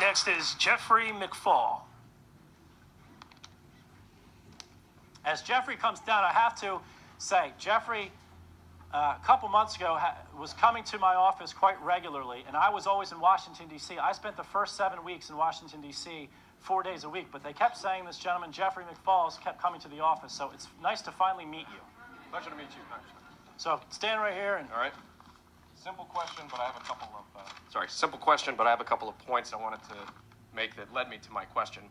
Next is Jeffrey McFall. As Jeffrey comes down, I have to say, Jeffrey, a couple months ago, was coming to my office quite regularly, and I was always in Washington, D.C. I spent the first 7 weeks in Washington, D.C., 4 days a week, but they kept saying this gentleman, Jeffrey McFall, kept coming to the office, so it's nice to finally meet you. Pleasure to meet you, Congressman. So stand right here. And all right. Simple question, but I have a couple of points I wanted to make that led me to my question.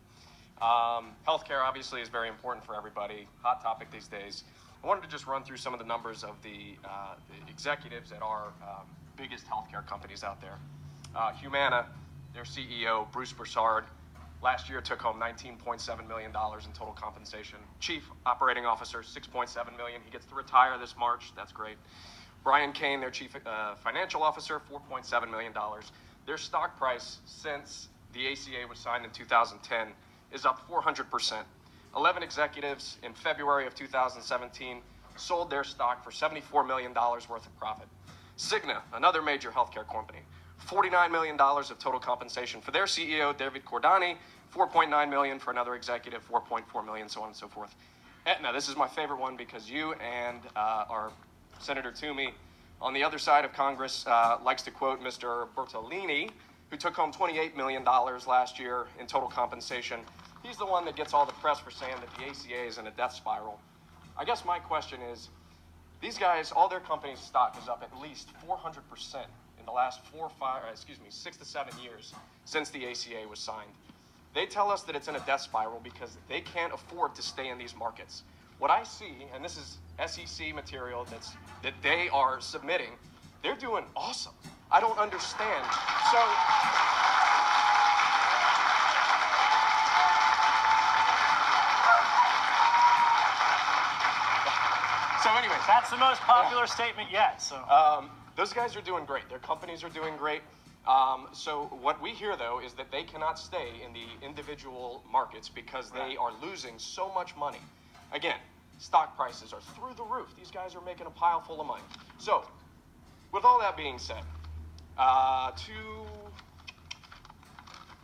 Healthcare obviously is very important for everybody. Hot topic these days. I wanted to just run through some of the numbers of the executives at our biggest healthcare companies out there. Humana, their CEO, Bruce Broussard, last year took home $19.7 million in total compensation. Chief Operating Officer, $6.7 million. He gets to retire this March. That's great. Brian Kane, their Chief Financial Officer, $4.7 million. Their stock price since the ACA was signed in 2010 is up 400%. 11 executives in February of 2017 sold their stock for $74 million worth of profit. Cigna, another major healthcare company, $49 million of total compensation for their CEO, David Cordani, $4.9 million for another executive, $4.4 million, so on and so forth. Aetna, this is my favorite one because you and our Senator Toomey on the other side of Congress likes to quote Mr. Bertolini, who took home $28 million last year in total compensation. He's the one that gets all the press for saying that the ACA is in a death spiral. I guess my question is, these guys, all their companies' stock is up at least 400% in the last 6 to 7 years since the ACA was signed. They tell us that it's in a death spiral because they can't afford to stay in these markets. What I see, and this is SEC material that they are submitting, they're doing awesome. I don't understand. So anyways, that's the most popular statement yet. So those guys are doing great. Their companies are doing great. So what we hear, though, is that they cannot stay in the individual markets because they are losing so much money. Again, stock prices are through the roof. These guys are making a pile full of money. So with all that being said,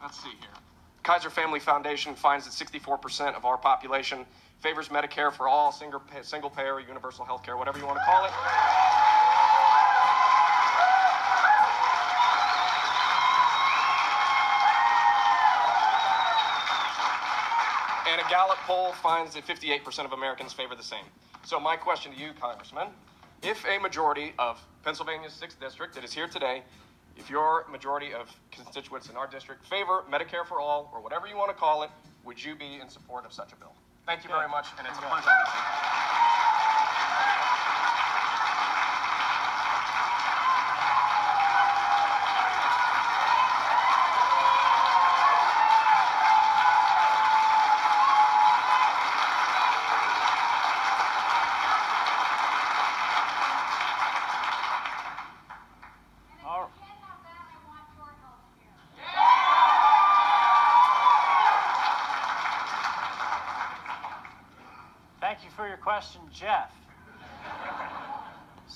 let's see here. Kaiser Family Foundation finds that 64% of our population favors Medicare for all, single payer, universal health care, whatever you want to call it. And a Gallup poll finds that 58% of Americans favor the same. So my question to you, Congressman, if a majority of Pennsylvania's 6th district that is here today, if your majority of constituents in our district favor Medicare for all, or whatever you want to call it, would you be in support of such a bill? Thank you very much, and it's a pleasure to meet you. Thank you for your question, Jeff.